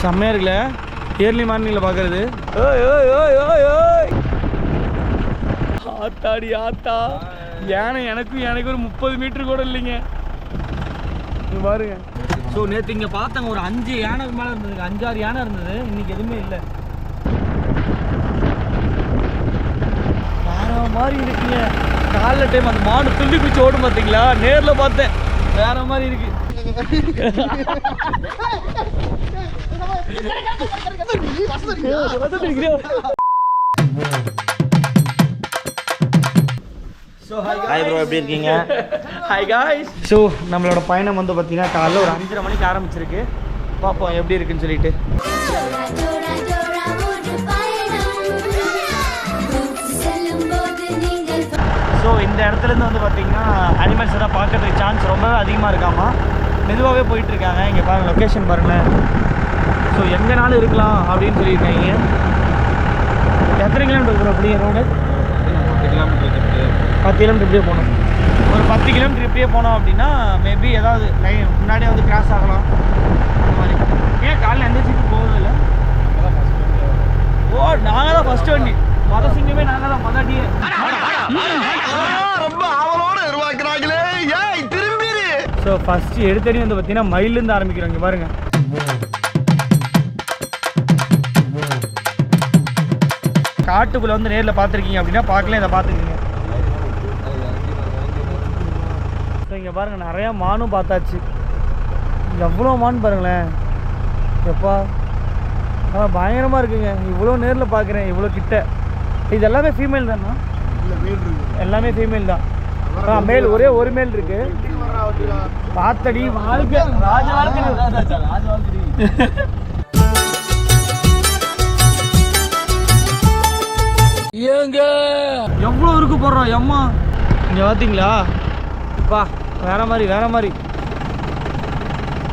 செம்மையாக இருக்குல்ல ஏர்லி மார்னிங்கில் பார்க்குறது. ஆத்தாடி ஆத்தா, யானை எனக்கு ஒரு 30 மீட்டர் கூட இல்லைங்க. இங்கே பாருங்க. ஸோ நேற்று இங்கே பார்த்தாங்க ஒரு 5 யானைக்கு மேலே இருந்தது, 5-6 யானை இருந்தது. இன்னைக்கு எதுவுமே இல்லை. வேற மாதிரி இருக்குங்க. காலைல டைம் அந்த மாடு துள்ளி குச்சி ஓடும் பார்த்தீங்களா, நேரில் பார்த்தேன். வேற மாதிரி இருக்கு. ஹாய் ப்ரோ, எப்படி இருக்கீங்க? Hi guys. ஸோ நம்மளோட பயணம் வந்து பார்த்தீங்கன்னா காலைல ஒரு 5:30 மணிக்கு ஆரம்பிச்சிருக்கு. பார்ப்போம் எப்படி இருக்குன்னு சொல்லிட்டு. ஸோ இந்த இடத்துலேருந்து வந்து பார்த்தீங்கன்னா அனிமல்ஸ் எல்லாம் பார்க்கறதுக்கு சான்ஸ் ரொம்பவே அதிகமாக இருக்காமா. மெதுவாகவே போயிட்டுருக்காங்க. இங்கே பாருங்கள், லொக்கேஷன் பாருங்களேன். ஸோ எங்கேனாலும் இருக்கலாம் அப்படின்னு சொல்லியிருக்காங்க. எத்தனை கிலோமீட்டர் இருக்கிறோம் அப்படி ரோடு? 10 கிலோமீட்டர் இப்படியே போகணும். ஒரு 10 கிலோமீட்டர் இப்படியே போனோம் அப்படின்னா மேபி ஏதாவது லைன் முன்னாடியே வந்து கிராஸ் ஆகலாம். அந்த மாதிரி. ஏன் காலையில் எந்த சீட்டு போகுதில்லை? ஓ, நாங்கள் தான் ஃபஸ்ட்டு வண்டி. மொதல் சிங்கமே நாங்கள் தான் மொதட்டியே. ரொம்ப ஆவலோடு உருவாக்குறாங்களே. ஏய் திரும்பிடு. ஸோ ஃபஸ்ட்டு எடுத்தடி வந்து பார்த்தீங்கன்னா மயிலேருந்து ஆரம்பிக்கிறோம். இங்கே பாருங்கள். காட்டுக்குள்ளே வந்து நேரில் பார்த்துருக்கீங்க அப்படின்னா பார்க்கல, இதை பார்த்துக்கிங்க. ஸோ இங்கே பாருங்கள், நிறையா மானும் பார்த்தாச்சு. எவ்வளோ மான் பாருங்களேன். எப்பா பயங்கரமாக இருக்குங்க. இவ்வளோ நேரில் பார்க்குறேன், இவ்வளோ கிட்ட. இது எல்லாமே ஃபீமேல் தானா? எல்லாமே ஃபீமேல் தான். மேல் ஒரே ஒரு மேல் இருக்கு. பார்த்தடி வாழ்க்கை ராஜ வாழ்க்கை. ஏங்க எவ்வளோ இருக்கு போடுறோம் எம்மா. இங்கே பார்த்தீங்களா? அப்பா வேற மாதிரி வேற மாதிரி.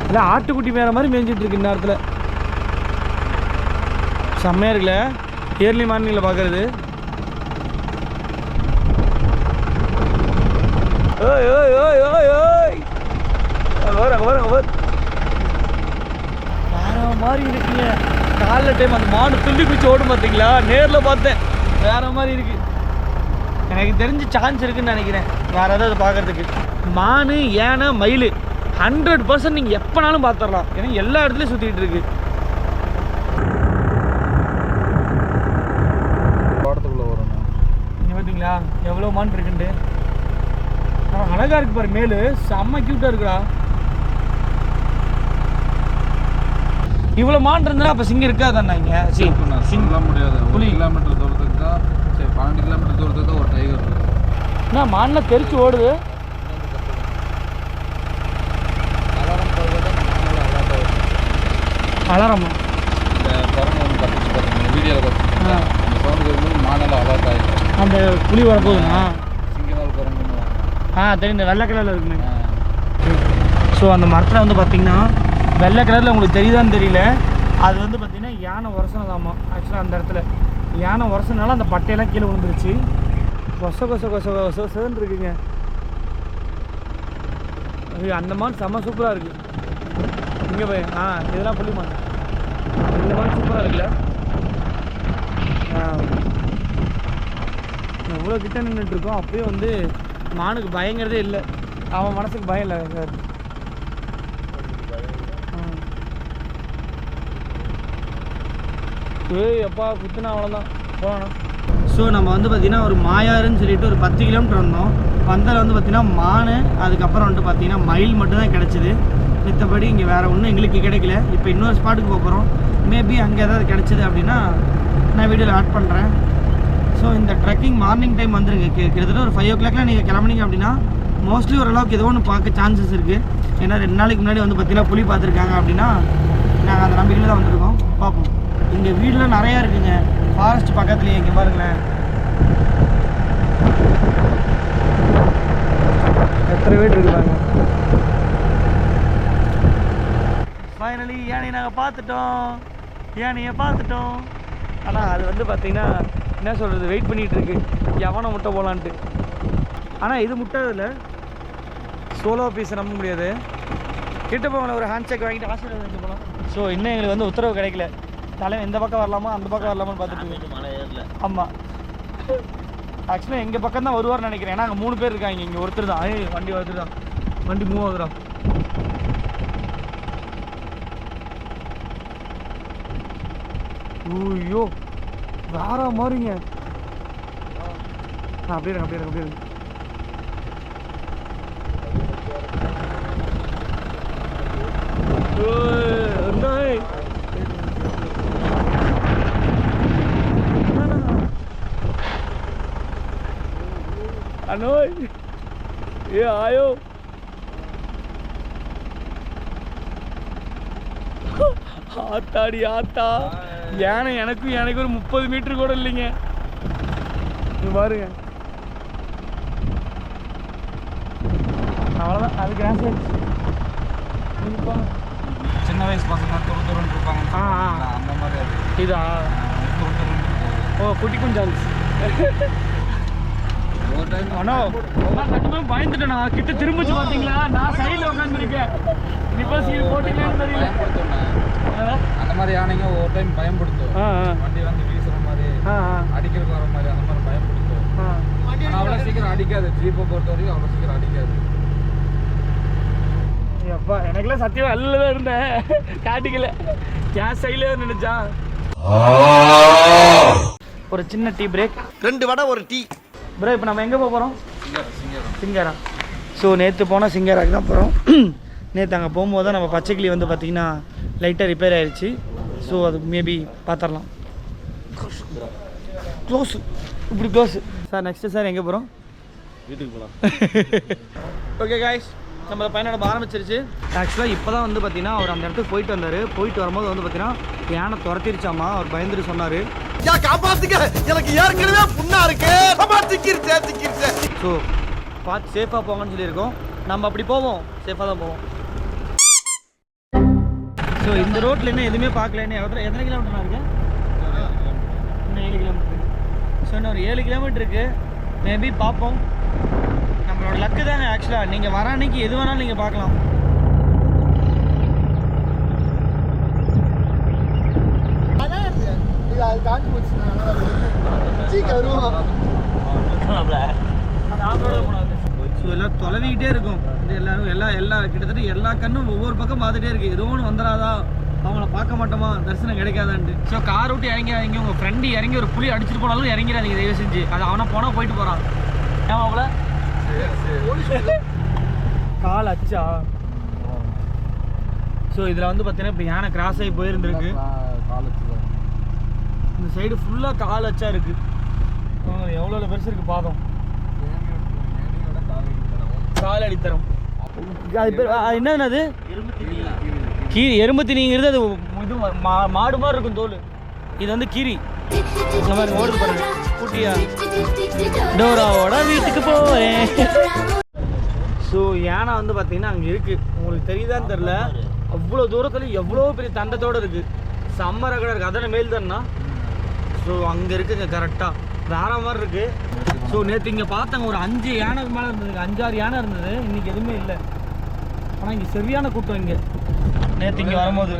இல்லை ஆட்டுக்குட்டி வேற மாதிரி மேய்ஞ்சிட்டு இருக்கு இந்த நேரத்தில். செம்மையாக இருக்குல்ல ஏர்லி மார்னிங்கில் பார்க்குறது. ஓய் ஓய் ஓய் ஓய் ஓய் வேற மாதிரி இருக்குங்க. காலைல டைம் அந்த மாடு துள்ளி குச்சி ஓடும் பார்த்தீங்களா, நேரில் பார்த்தேன். வேற மாதிரி இருக்கு. எனக்கு தெரிஞ்சு சான்ஸ் இருக்குன்னு நினைக்கிறேன் வேற ஏதாவது பார்க்கறதுக்கு. மான், யானை, மயில் 100% நீங்கள் எப்போனாலும் பார்த்துடலாம். ஏன்னா எல்லா இடத்துலையும் சுற்றிக்கிட்டு இருக்கு. இங்கே பார்த்தீங்களா எவ்வளோ மான் இருக்குன்ட்டு. அழகா இருக்கு பாரு. மேலு செம்ம கியூட்டா இருக்குடா. இவ்வளோ மான் இருந்தா அப்போ சிங்கம் இருக்காதாண்ணா இங்கே? சிங்கலாம் முடியாது. 1 கிலோமீட்டர் தூரத்துக்கு தான், சரி 12 கிலோமீட்டர் தூரத்துக்கு தான் ஒரு டைகர் இருக்கு. என்ன மான்ல தெரிச்சு ஓடுது. அலாரமா? இந்த குரங்கு ஒன்று கற்றுச்சு பார்த்தீங்க வீடியோவில் பார்த்துருக்கீங்களா? அந்த சவுண்டு வரும்போது மானெல்லாம் அலர்ட் ஆகிடும். அந்த புலி வரப்போகுதுண்ணா? சிங்கநாள் குரங்குன்னு தெரியும். இந்த வெள்ளை கலரில் இருக்குங்க. ஸோ அந்த மரத்தில் வந்து பார்த்தீங்கன்னா வெள்ளை கலரில் உங்களுக்கு தெரியுதான்னு தெரியல. அது வந்து பார்த்தீங்கன்னா யானை உரசனதாமா. ஆக்சுவலாக அந்த இடத்துல யானை உரசனால அந்த பட்டையெல்லாம் கீழே விழுந்துருச்சு. கொசன்னு இருக்குங்க. அந்த மான் செம்ம சூப்பராக இருக்குது. இங்கே போய் இதெல்லாம் புள்ளி மான். இந்த மான் சூப்பராக இருக்குல்ல. எவ்வளோ கிட்ட நின்றுட்டுருக்கோம், அப்பயே வந்து மானுக்கு பயங்கிறதே இல்லை. அவன் மனசுக்கு பயம் இல்லை சார். ஏய் அப்பா குத்துனா அவ்வளோதான் போகணும். ஸோ நம்ம வந்து பார்த்திங்கன்னா ஒரு மாயாருன்னு சொல்லிட்டு ஒரு 10 கிலோமீட்டர் வந்தோம். வந்தால் வந்து பார்த்திங்கன்னா மான், அதுக்கப்புறம் வந்துட்டு பார்த்திங்கன்னா மயில் மட்டும்தான் கிடச்சிது. மித்தபடி இங்கே வேறு ஒன்றும் எங்களுக்கு கிடைக்கல. இப்போ இன்னொரு ஸ்பாட்டுக்கு போக போகிறோம். மேபி அங்கே ஏதாவது கிடச்சிது அப்படின்னா நான் வீடியோவில் ஆட் பண்ணுறேன். ஸோ இந்த ட்ரெக்கிங் மார்னிங் டைம் வந்துருங்க. கிட்டத்தட்ட ஒரு 5 o'clockலாம் நீங்கள் கிளம்புனீங்க அப்படின்னா மோஸ்ட்லி ஓரளவுக்கு ஏதோ ஒன்று பார்க்க சான்சஸ் இருக்குது. ஏன்னா 2 நாளைக்கு முன்னாடி வந்து பார்த்திங்கன்னா புலி பார்த்துருக்காங்க அப்படின்னா நாங்கள் அந்த நம்பிக்கையில் தான் வந்திருக்கோம். பார்ப்போம். இங்கே வீடெலாம் நிறையா இருக்குங்க. ஃபாரஸ்ட் பக்கத்துலேயே. இங்கே பாருங்களேன் எத்தனை வீடு இருக்குறாங்க. ஃபைனலி யானையை நாங்கள் பார்த்துட்டோம். ஆனால் அது வந்து பார்த்திங்கன்னா என்ன சொல்கிறது, வெயிட் பண்ணிகிட்டு இருக்கு எவனை முட்டை போகலான்ட்டு. ஆனால் இது முட்டதில்லை. சோலோ பீஸை நம்ப முடியாது. கிட்ட போகல ஒரு ஹேண்ட் செக் வாங்கிட்டு ஆசீர்வாதம் வாங்கிட்டு போகலாம். ஸோ இன்னும் எங்களுக்கு வந்து உத்தரவு கிடைக்கல. தலைவன் இந்த பக்கம் வரலாமா அந்த பக்கம் வரலாமான்னு பார்த்துட்டு மலை ஏறல. ஆமாம், ஆக்சுவலாக எங்கள் பக்கம் தான் வருவார்னு நினைக்கிறேன். ஏன்னா அங்கே 3 பேர் இருக்காங்க, இங்கே ஒருத்தர் தான். வண்டி ஒருத்தர் தான், வண்டி மூவ் ஆகுறா. ஐயோ வேற மாதிரிங்க. அப்படியே இருங்க, அப்படியே இருங்க, அப்படியே இருங்க. अनोय ये आयो ஆத்தாடி ஆத்தா. யானை எனக்கு ஒரு 30 மீட்டர் கூட இல்லைங்க. பாருங்க, அவ்வளோதான். அது கிராஸ் ஆயிடுச்சு. சின்ன வயசு பசங்க துருதுருன்னு இருப்பாங்க. அந்த மாதிரி இதா ஓ குட்டி குஞ்சான்ஸ். ஒரு டைம் ஆனால் சட்டமாக பயந்துட்டேண்ணா. கிட்ட திரும்பிச்சு பார்த்தீங்களா? நான் சைடில் உட்காந்துருக்கேன். இப்போ சீல் போட்டிங்களான்னு தெரியல. அந்த மாதிரி யானைங்க ஒரு டைம் பயன்படுத்தும். வண்டி வந்து வீசுற மாதிரி, அடிக்கிறதுக்கு வர மாதிரி, அந்த மாதிரி பயன்படுத்தும். ஆனால் அவ்வளோ சீக்கிரம் அடிக்காது. ஜீப்பை பொறுத்த வரைக்கும் அவ்வளோ சீக்கிரம் அடிக்காது. அப்பா எனக்குலாம் சத்தியம் அல்ல தான் இருந்தேன், காட்டிக்கல. கேஸ் சைடில் நினைச்சா. ஒரு சின்ன டீ பிரேக், 2 வடை ஒரு டீ. ப்ரோ இப்போ நம்ம எங்கே போக போகிறோம்? சிங்காரா. ஸோ நேற்று போனால் சிங்காராக்கு தான் போகிறோம். நேற்று அங்கே போகும்போது தான் நம்ம பச்சைக்கிளி வந்து பார்த்திங்கன்னா லைட்டாக ரிப்பேர் ஆயிடுச்சு. ஸோ அது மேபி பார்த்துடலாம். க்ளோஸு, இப்படி க்ளோஸு சார். நெக்ஸ்ட்டு சார் எங்கே போகிறோம்? வீட்டுக்கு போகலாம். ஓகே காய்ஸ், நம்ம பயணம் ஆரம்பிச்சிருச்சு. ஆக்சுவலாக இப்போ தான் வந்து பார்த்தீங்கன்னா அவர் அந்த இடத்துக்கு போயிட்டு வந்தார். போயிட்டு வரும்போது வந்து பார்த்தீங்கன்னா யானை துரத்திருச்சாமா. அவர் பயந்துட்டு சொன்னார், காப்பாத்துக்க எனக்கு ஏற்கனவே புண்ணா இருக்கு. ஸோ பார்த்து சேஃபாக போங்கன்னு சொல்லியிருக்கோம். நம்ம அப்படி போவோம், சேஃபாக தான் போவோம். ஸோ இந்த ரோட்டில் இன்னும் எதுவுமே பார்க்கல. எத்தனை கிலோமீட்டர் இருக்கு? இன்னும் 7 கிலோமீட்டர். ஸோ இன்னும் ஒரு 7 கிலோமீட்டர் இருக்குது. மேபி பார்ப்போம். நம்மளோட லக்கு தாங்க. ஆக்சுவலாக நீங்கள் வர அன்னைக்கு எது வேணாலும் நீங்கள் பார்க்கலாம். ஸோ எல்லாம் தொலைவிக்கிட்டே இருக்கும். எல்லாரும் எல்லாம் கிட்டத்தட்ட எல்லா கண்ணும் ஒவ்வொரு பக்கம் பார்த்துட்டே இருக்கு. ஏதோ ஒன்று வந்துடாதா, அவங்கள பார்க்க மாட்டோமா, தரிசனம் கிடைக்காதான்ட்டு. ஸோ கார் விட்டு இறங்காதீங்க. உங்கள் ஃப்ரெண்டு இறங்கி ஒரு புளி அடிச்சுட்டு போனாலும் இறங்கிறாதீங்க தயவு செஞ்சு. அது அவனை போனால் போயிட்டு போகிறான். ஏன் அவங்கள கால் அச்சா. ஸோ இதில் வந்து பார்த்தீங்கன்னா இப்போ யானை கிராஸ் ஆகி போயிருந்துருக்கு. இந்த சைடு ஃபுல்லாக கால் அச்சா இருக்குது. எவ்வளோ பெருசு இருக்குது பாதம். கால் அடித்தரம். அது பேர் என்னது? அது கீரி. எறும்பு திணிங்கிறது அது இது மாடு மாதிரி இருக்கும் தோல். இது வந்து கீரி. இந்த மாதிரி ஓடுது பாருங்க. குட்டியா டோராவோட வீட்டுக்கு போகிறேன். ஸோ யானை வந்து பார்த்தீங்கன்னா அங்கே இருக்குது. உங்களுக்கு தெரியுதான்னு தெரில. அவ்வளோ தூரத்தில் எவ்வளோ பெரிய தண்டத்தோடு இருக்குது. செம்ம ரகடாக இருக்குது. அதான மேல் தானா? ஸோ அங்கே இருக்குங்க கரெக்டாக. வேற மாதிரி இருக்குது. ஸோ நேற்று இங்கே பார்த்தாங்க ஒரு 5 யானைக்கு மேலே இருந்தது. 5-6 யானை இருந்தது. இன்றைக்கி எதுவுமே இல்லை. ஆனால் இங்கே சரியான கூட்டம். இங்கே நேற்று இங்கே வரும்போது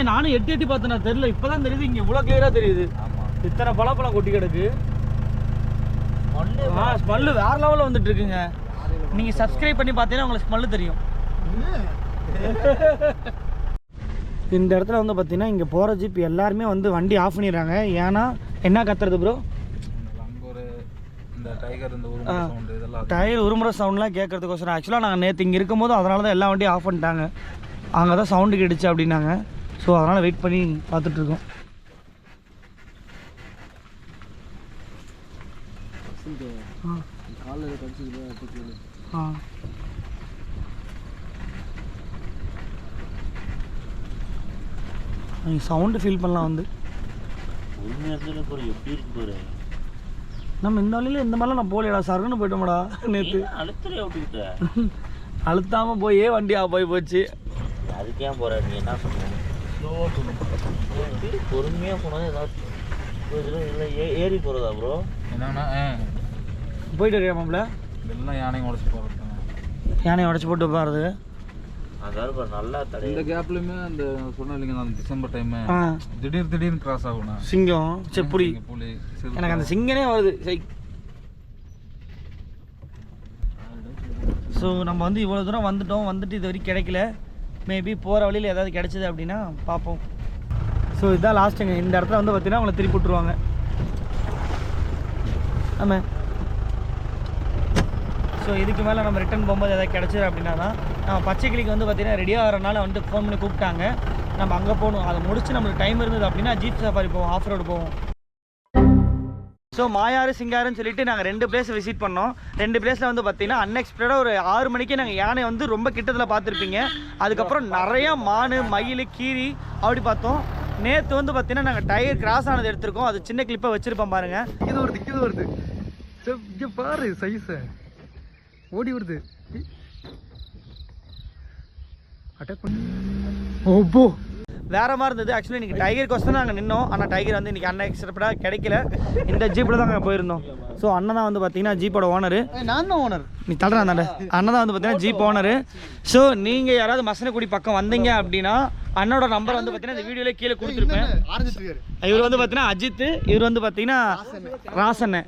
நானும் எட்டி பார்த்தேன். தெரியல, இப்போதான் தெரியுது. இங்கே இவ்வளோ கிளியராக தெரியுது. இத்தனை பழப்பழம் கொட்டி கிடக்கு. ஸ்மெல்லு வேற லெவலில் வந்துட்டு இருக்குங்க. நீங்கள் சப்ஸ்கிரைப் பண்ணி பார்த்தீங்கன்னா உங்களுக்கு ஸ்மெல்லு தெரியும். இந்த இடத்துல வந்து பார்த்தீங்கன்னா இங்கே போகிற ஜீப் எல்லாருமே வந்து வண்டி ஆஃப் பண்ணிடுறாங்க. ஏன்னா என்ன கத்துறது ப்ரோ? டயர் உருமுறை சவுண்ட்லாம் கேட்கறதுக்கோசரம். ஆக்சுவலாக நாங்கள் நேற்று இங்கே இருக்கும் போது அதனால தான் எல்லா வண்டியும் ஆஃப் பண்ணிட்டாங்க. அங்கே தான் சவுண்டு கேட்டுச்சு அப்படின்னாங்க. ஸோ அதனால் வெயிட் பண்ணி பார்த்துட்ருக்கோம். நீங்கள் சவுண்டு ஃபீல் பண்ணலாம் வந்து. நம்ம இந்த வழியில் இந்த மாதிரிலாம் நான் போகலையடா, சருன்னு போயிட்டோம்டா நேற்று. அழுத்தாமல் போயே வண்டி போய் போச்சு. அதுக்கு ஏன் போகிற? நீ என்ன சொன்ன? பொறுமையாக போனால் ஏதாவது இல்லை ஏறி போகிறதா ப்ரோ? என்னன்னா போயிட்டு இருக்கியா மாப்பிள்ள? எல்லாம் யானையும் உடச்சி போகிறது. யானையை உடச்சி போட்டு பாருது. அதாவது நல்லா தடை. இந்த கேப்லயுமே அந்த சொன்ன இல்லைங்க நான் டிசம்பர் டைம் திடீர்னு கிராஸ் ஆகும்ண்ணா சிங்கம் செப்புலி. புலி எனக்கு அந்த சிங்கனே வருது. சரி, ஸோ நம்ம வந்து இவ்வளோ தூரம் வந்துட்டு இது வரைக்கும் கிடைக்கல. மேபி போகிற வழியில் ஏதாவது கிடைச்சிது அப்படின்னா பார்ப்போம். ஸோ இதுதான் லாஸ்ட்டுங்க. இந்த இடத்துல வந்து பார்த்தீங்கன்னா அவங்கள திருப்பி விட்ருவாங்க. ஆமாம். ஸோ இதுக்கு மேலே நம்ம ரிட்டர்ன் போகும்போது எதாவது கிடச்சிது அப்படின்னா தான் நம்ம பச்சைக்கிளிக்கு வந்து பார்த்திங்கன்னா ரெடியாக வரனால வந்துட்டு ஃபோன் பண்ணி கூப்பிட்டாங்க. நம்ம அங்கே போகணும். அதை முடிச்சு நம்மளுக்கு டைம் இருந்தது அப்படின்னா ஜீப் சஃபாரி போவோம், ஆஃப் ரோடு போவோம். ஸோ மாயாறு சிங்காருன்னு சொல்லிட்டு நாங்கள் 2 பிளேஸ் விசிட் பண்ணோம். 2 பிளேஸில் வந்து பார்த்தீங்கன்னா அன்எக்ஸ்பெக்டடாக ஒரு 6 மணிக்கே நாங்கள் யானை வந்து ரொம்ப கிட்டத்தில் பார்த்துருப்பீங்க. அதுக்கப்புறம் நிறையா மான், மயில், கீரி அப்படி பார்த்தோம். நேற்று வந்து பார்த்தீங்கன்னா நாங்கள் டயர் கிராஸ் ஆனது எடுத்திருக்கோம். அது சின்ன கிளிப்பாக வச்சுருப்போம் பாருங்கள். இது வருது இங்கே பாரு சைஸை ஓடி வருது. அட்டாக் பண்ணி ஓப்போ வேற மாதிரி இருந்தது. ஆக்சுவலி இன்றைக்கி டைகர் கோஸ்தான் நாங்கள் நின்னோம். ஆனால் டைகர் வந்து இன்றைக்கி அன்எக்ஸ்பெக்டடாக கிடைக்கல. இந்த ஜீப்பில் தான் நாங்கள் போயிருந்தோம். ஸோ அண்ணன் தான் வந்து பார்த்தீங்கன்னா ஜீப்போட ஓனரு. நான் தான் ஓனர். நீ தடுறா தானே. அண்ணன் தான் வந்து பார்த்தீங்கன்னா ஜீப் ஓனரு. ஸோ நீங்கள் யாராவது மசனக்குடி பக்கம் வந்தீங்க அப்படின்னா அண்ணோட நம்பர் வந்து பார்த்தீங்கன்னா இந்த வீடியோவில் கீழே கொடுத்துருப்பேன். இவர் வந்து பார்த்தீங்கன்னா அஜித், இவர் வந்து பார்த்தீங்கன்னா ராசன்.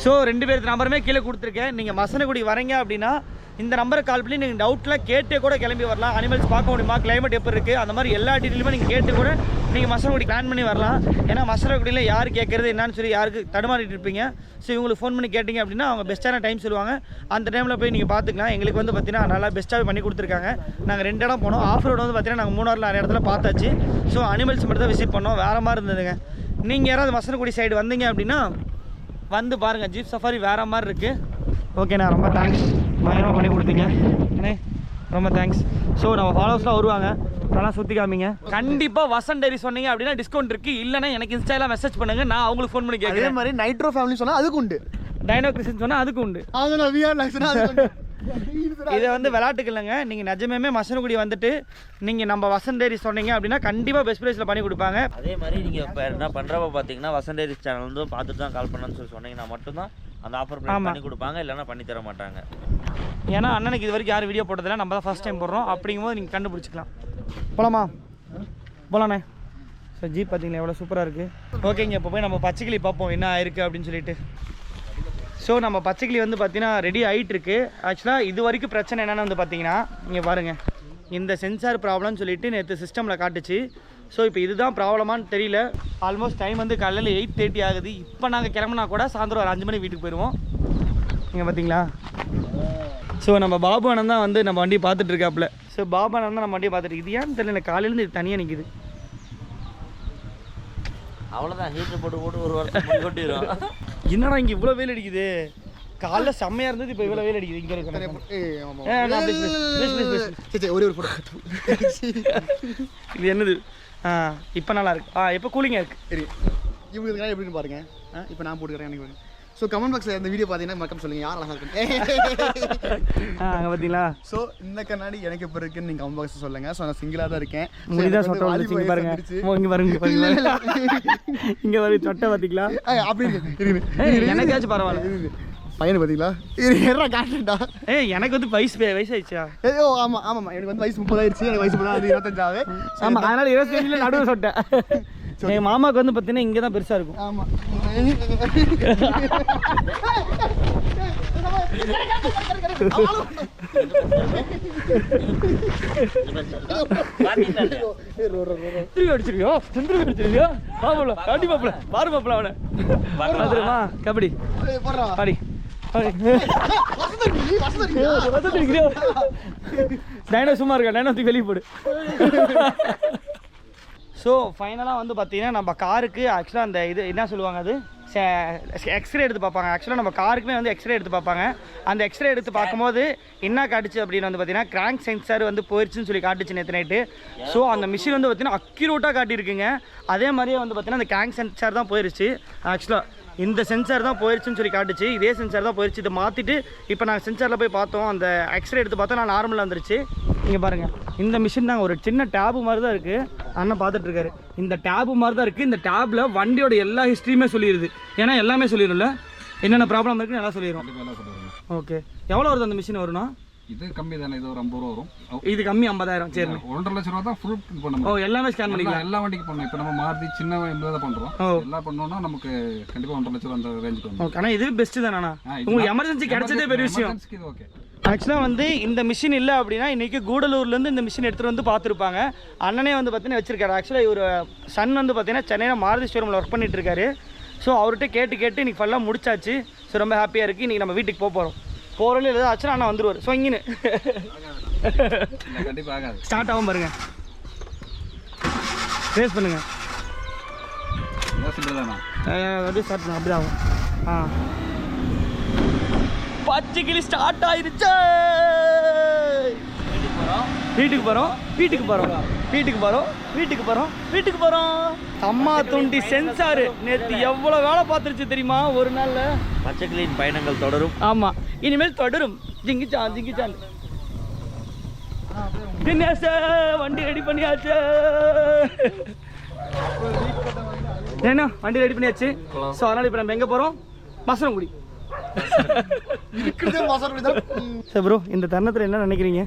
ஸோ 2 பேருக்கு நம்பருமே கீழே கொடுத்துருக்கேன். நீங்கள் மசனக்குடி வரீங்க அப்படின்னா இந்த நம்பரை கால் பண்ணி நீங்கள் டவுட்டில் கேட்டே கூட கிளம்பி வரலாம். அனிமல்ஸ் பார்க்க முடியுமா, கிளைமேட் எப்படி இருக்குது, அந்த மாதிரி எல்லா டீட்டெயிலுமே நீங்கள் கேட்டு கூட நீங்கள் மசனக்குடி பிளான் பண்ணி வரலாம். ஏன்னா மசனக்குடியில் யார் கேட்குறது என்னன்னு சொல்லி யாருக்கு தடுமாறிட்டு இருப்பீங்க. ஸோ இவங்களுக்கு ஃபோன் பண்ணி கேட்டிங்க அப்படின்னா அவங்க பெஸ்ட்டான டைம் சொல்லுவாங்க. அந்த டைமில் போய் நீங்கள் பார்த்துக்கலாம். எங்களுக்கு வந்து பார்த்தீங்கன்னா நல்லா பெஸ்ட்டாகவே பண்ணி கொடுத்துருக்காங்க. நாங்கள் 2 இடம் போனோம். ஆஃப் ரோடு வந்து பார்த்தீங்கன்னா நாங்கள் 3 நிறைய இடத்துல பார்த்தாச்சு. ஸோ அனிமல்ஸ் மட்டும் தான் விசிட் பண்ணோம். வேறு மாதிரி இருந்ததுங்க. நீங்கள் யாராவது மசனக்குடி சைடு வந்தீங்க அப்படின்னா வந்து பாருங்கள். ஜீப் சஃபாரி வேறு மாதிரி இருக்குது. ஓகேண்ணா, ரொம்ப தேங்க்ஸ். பயங்கரமாக பண்ணி கொடுத்தீங்க அண்ணே, ரொம்ப தேங்க்ஸ். ஸோ நம்ம ஃபாலோவர்ஸ்லாம் வருவாங்க, நல்லா சுற்றி காமிங்க. கண்டிப்பாக வசந்த் டைரி சொன்னீங்க அப்படின்னா டிஸ்கவுண்ட் இருக்குது. இல்லைன்னா எனக்கு இன்ஸ்டாவில் மெசேஜ் பண்ணுங்க, நான் அவங்களுக்கு ஃபோன் பண்ணி கேட்குறேன். அதே மாதிரி நைட்ரோ ஃபேமிலி சொன்னால் அதுக்கு உண்டு, டைனோ கிறிஸ்டின் சொன்னால் அதுக்கு உண்டு. இதை வந்து விளையாட்டுக்கு இல்லைங்க. நீங்கள் நிஜமே மசனக்குடி வந்துட்டு நீங்கள் நம்ம வசந்த் டைரி சொன்னீங்க அப்படின்னா கண்டிப்பாக பெஸ்ட் ப்ரைஸில் பண்ணி கொடுப்பாங்க. அதே மாதிரி நீங்கள் இப்போ என்ன பண்ணுறப்ப பார்த்தீங்கன்னா வசந்த் டைரி சேனல் வந்து பார்த்துட்டு தான் கால் பண்ணணும்னு சொல்லி சொன்னீங்கன்னா மட்டும்தான் அந்த ஆஃபர் பண்ணி கொடுப்பாங்க, இல்லைன்னா பண்ணி தர மாட்டாங்க. ஏன்னா அண்ணனுக்கு இது வரைக்கும் யாரும் வீடியோ போட்டதில்லை, நம்ம தான் ஃபஸ்ட் டைம் போடுறோம். அப்படிங்கும்போது நீங்கள் கண்டுபிடிச்சிக்கலாம். போகலாமா? போகலாண்ணே. ஸோ ஜீப் பார்த்தீங்களா எவ்வளோ சூப்பராக இருக்குது. ஓகேங்க, இப்போ போய் நம்ம பச்சைக்கிளி பார்ப்போம் என்ன ஆயிருக்கு அப்படின்னு சொல்லிட்டு. ஸோ நம்ம பச்சைக்கிளி வந்து பார்த்தீங்கன்னா ரெடி ஆகிட்டு இருக்கு. ஆக்சுவலாக இது வரைக்கும் பிரச்சனை என்னென்னு வந்து பார்த்தீங்கன்னா இங்கே பாருங்கள், இந்த சென்சார் ப்ராப்ளம்னு சொல்லிட்டு நேற்று சிஸ்டமில் காட்டுச்சு. ஸோ இப்போ இதுதான் ப்ராப்ளமானு தெரியல. ஆல்மோஸ்ட் டைம் வந்து காலையில் 8:30 ஆகுது. இப்போ நாங்கள் கிளம்புனா கூட சாயந்தரம் ஒரு 5 மணி வீட்டுக்கு போயிடுவோம். நீங்கள் பார்த்தீங்களா? ஸோ நம்ம பாபு அண்ணன் தான் வந்து நம்ம வண்டியை பார்த்துட்டு இருக்காப்புல. ஸோ பாபு அண்ணன் தான் நம்ம வண்டியை பார்த்துட்டு இது ஏன்னு தெரியல, எனக்கு காலையிலேருந்து இது தனியாக நிற்கிது. அவ்வளோதான், ஹீட்டர் போட்டு ஒரு வாரத்துக்கு கொட்டிடும். என்னடா இங்கே இவ்வளோ வெயில் அடிக்குது? காலைல செம்மையாக இருந்தது, இப்போ இவ்வளோ வெயில் அடிக்குது. இங்கே இருக்க இது என்னது? இப்போ நல்லா இருக்கு. இப்போ கூலிங்காக இருக்குது. சரி, இவங்களுக்கு எப்படின்னு பாருங்க. இப்போ நான் போட்டுக்கிறேன் எனக்கு. ஸோ கமெண்ட் பாக்ஸில் இந்த வீடியோ பார்த்தீங்கன்னா மறக்காம சொல்லுங்கள் யார் அழகாக இருக்கு. பார்த்தீங்களா? ஸோ இந்த கண்ணாடி எனக்கு இப்போ இருக்குன்னு நீங்கள் கமெண்ட் பாக்ஸில் சொல்லுங்கள். ஸோ நான் சிங்கிளாக தான் இருக்கேன். முடிதான் சொட்டை வந்துச்சு. இங்கே பாருங்க, இங்கே பாருங்க, இங்கே பாருங்க சொட்டை பார்த்தீங்களா? அப்படி எனக்காச்சும் பரவாயில்ல. பையனை பார்த்தீங்களா? காட்டுடா. எனக்கு வந்து வயசாயிடுச்சா? ஐயோ ஆமாம் ஆமாம், எனக்கு வந்து வயசு 30 ஆயிடுச்சு. எனக்கு வயசு 25 ஆகுது. ஆமாம், அதனால் 25 நடுவில் சொட்டை. எங்கள் மாமாவுக்கு வந்து பார்த்தீங்கன்னா இங்கே தான் பெருசாக இருக்கும். ஆமாம். திரும்பி அடிச்சிருக்கியோ? திரும்பி அடிச்சிருக்கியோ? பாப்பல காட்டி பாப்பல பாரு பாப்பல அவனை பார்த்துருமா? கபடி பாடி டைனோ சும்மா இருக்கா? டைனோ தூக்கி வெளியே போடு. ஸோ ஃபைனலாக வந்து பார்த்தீங்கன்னா நம்ம காருக்கு ஆக்சுவலாக அந்த இது என்ன சொல்லுவாங்க, அது எக்ஸ்ரே எடுத்து பார்ப்பாங்க. ஆக்சுவலாக நம்ம காருக்குமே வந்து எக்ஸ்ரே எடுத்து பார்ப்பாங்க. அந்த எக்ஸ்ரே எடுத்து பார்க்கும்போது என்ன காட்டுச்சு அப்படின்னு வந்து பார்த்தீங்கன்னா கிராங்க் சென்சார் வந்து போயிடுச்சுன்னு சொல்லி காட்டுச்சு நேற்று நைட்டு. ஸோ அந்த மிஷின் வந்து பார்த்தீங்கன்னா அக்யூரேட்டாக காட்டியிருக்குங்க. அதே மாதிரியே வந்து பார்த்தீங்கன்னா அந்த கிராங்க் சென்சார் தான் போயிடுச்சு. ஆக்சுவலாக இந்த சென்சார் தான் போயிடுச்சுன்னு சொல்லி காட்டுச்சு. இதே சென்சார் தான் போயிடுச்சு. இதை மாற்றிட்டு இப்போ நாங்கள் சென்சாரில் போய் பார்த்தோம். அந்த எக்ஸ்ரே எடுத்து பார்த்தா நான் நார்மலாக வந்துருச்சு. இங்கே பாருங்கள், இந்த மிஷின் தான் ஒரு சின்ன டேபு மாதிரி தான் இருக்குது. அண்ணன் பார்த்துட்ருக்காரு. இந்த டேபு மாதிரி தான் இருக்குது. இந்த டேப்பில் வண்டியோட எல்லா ஹிஸ்ட்ரியுமே சொல்லிடுது. ஏன்னா எல்லாமே சொல்லிடும்ல, என்னென்ன ப்ராப்ளம் இருக்குன்னு எல்லாம் சொல்லிடும். ஓகே, எவ்வளோ வருது அந்த மிஷின் வரும்னா? இது கம்மி தானே, இது ஒரு 50 ரூபா வரும். இது கம்மி 50,000. சரி, 1.5 லட்ச ரூபா தான் ஃபுல் இது பண்ண ஓ முடியும். எல்லாமே ஸ்கேன் பண்ணிக்கலாம். எல்லா வண்டிக்கு பண்ணோம். இப்போ நம்ம மாருதி சின்ன எல்லாம் பண்ணுறோம். எல்லாம் பண்ணோம்னா நமக்கு கண்டிப்பாக 1.5 லட்ச ரூபா அந்த ரேஞ்சுக்கு வரும். ஓகே, ஆனால் இது பெஸ்ட்டு தானே. உங்களுக்கு எமர்ஜென்சி கிடைச்சதே பெரிய விஷயம். இது ஓகே. ஆக்சுவலாக வந்து இந்த மிஷின் இல்லை அப்படின்னா இன்றைக்கி கூடலூர்லேருந்து இந்த மிஷின் எடுத்துகிட்டு வந்து பார்த்துருப்பாங்க. அண்ணனே வந்து பார்த்தீங்கன்னா வச்சிருக்காரு. ஆக்சுவலாக இவர் சன் வந்து பார்த்தீங்கன்னா சென்னையில் மாருதி ஷோரூமில் ஒர்க் பண்ணிட்டு இருக்காரு. ஸோ அவர்கிட்ட கேட்டு இன்றைக்கி ஃபுல்லாக முடிச்சாச்சு. ஸோ ரொம்ப ஹாப்பியாக இருக்குது. இன்றைக்கி நம்ம வீட்டுக்கு போகிறோம். போகிறோம் ஏதாவது ஆச்சுன்னா அண்ணா வந்துடுவார். ஸோ இங்கே கண்டிப்பாக ஆகாது. ஸ்டார்ட் ஆகும் பாருங்க. ரேஸ் பண்ணுங்கள். அப்படியே ஸ்டார்ட் பண்ணுங்க. அப்படி ஆகும். பச்சை கிளி ஸ்டார்ட் ஆயிருச்சு. வீட்டுக்கு போகிறோம். அம்மா துண்டி சென்சாரு நேற்று எவ்வளோ வேலை பார்த்துருச்சு தெரியுமா ஒரு நாளில். பச்சை கிளியின் பயணங்கள் தொடரும். ஆமாம், இனிமேல் தொடரும். ஜிங்கிச்சான் தினேஷ் வண்டி ரெடி பண்ணியாச்சு. ஏன்னா வண்டி ரெடி பண்ணியாச்சு. ஸோ அதனால் இப்போ நம்ம எங்கே போகிறோம்? மசனங்குடி. சரி ப்ரோ, இந்த தருணத்தில் என்ன நினைக்கிறீங்க?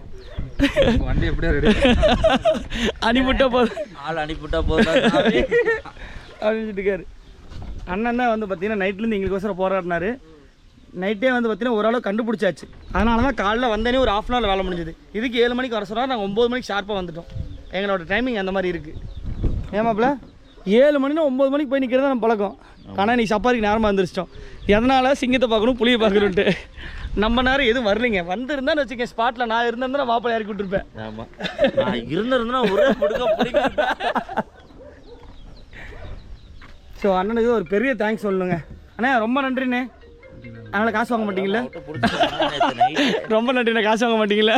வண்டி எப்படியா ரெடி அனுப்பிவிட்டா போதும் அப்படின்னு இருக்காரு. அண்ணன் தான் வந்து பார்த்தீங்கன்னா நைட்லேருந்து எங்களுக்கோசரம் போராடினாரு. நைட்டே வந்து பார்த்தீங்கன்னா ஓரளவு கண்டுபிடிச்சாச்சு. அதனால தான் காலைல வந்தேனே ஒரு 1/2 வேலை முடிஞ்சுது. இதுக்கு 7 மணிக்கு வர சொன்னால் நாங்கள் 9 மணிக்கு ஷார்ப்பாக வந்துட்டோம். எங்களோட டைமிங் அந்த மாதிரி இருக்குது. ஏமாப்பில் 7 மணினா 9 மணிக்கு போய் நிற்கிறது நம்ம பழக்கம். ஆனால் நீ சப்பாரிக்கு நேரமாக வந்துருச்சிட்டோம். எதனால் சிங்கத்தை பார்க்கணும், புளியை பார்க்கணுன்ட்டு. நம்ம நேரம் எதுவும் வரலைங்க. வந்திருந்தான்னு வச்சுக்கேன் ஸ்பாட்டில் நான் இருந்திருந்தா மாப்பிள்ளை இறக்கி விட்டுருப்பேன். ஆமாம், இருந்திருந்தா ஒரே பிடிக்க. ஸோ அண்ணனுக்கு ஒரு பெரிய தேங்க்ஸ் சொல்லணுங்க. அண்ணா ரொம்ப நன்றிண்ணே. அதனால் காசு வாங்க மாட்டீங்களா? ரொம்ப நன்றிண்ணே. காசு வாங்க மாட்டீங்களா?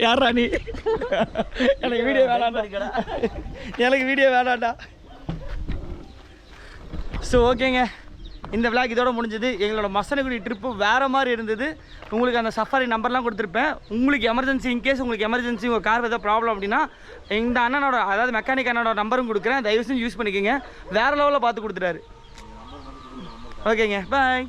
யாரா நீ? எனக்கு வீடியோ வேணாண்டா. ஸோ ஓகேங்க, இந்த விளாக் இதோட முடிஞ்சது. எங்களோட மசனகுடி ட்ரிப்பு வேறு மாதிரி இருந்தது. உங்களுக்கு அந்த சஃபாரி நம்பர்லாம் கொடுத்துருப்பேன். உங்களுக்கு எமர்ஜென்சி, இன்கேஸ் உங்களுக்கு எமர்ஜென்சி உங்கள் கார் ஏதாவது ப்ராப்ளம் அப்படின்னா இந்த அண்ணனோட, அதாவது மெக்கானிக் அண்ணனோட நம்பரும் கொடுக்குறேன். தயவு செஞ்சு யூஸ் பண்ணிக்கோங்க. வேறு லெவலில் பார்த்து கொடுத்துட்டாரு. ஓகேங்க, பாய்.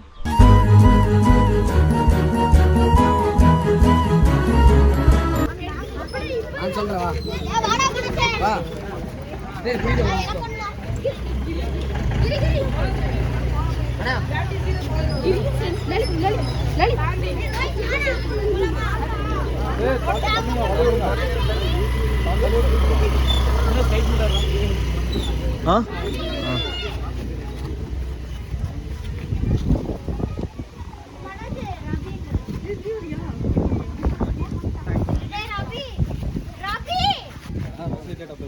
Ravi!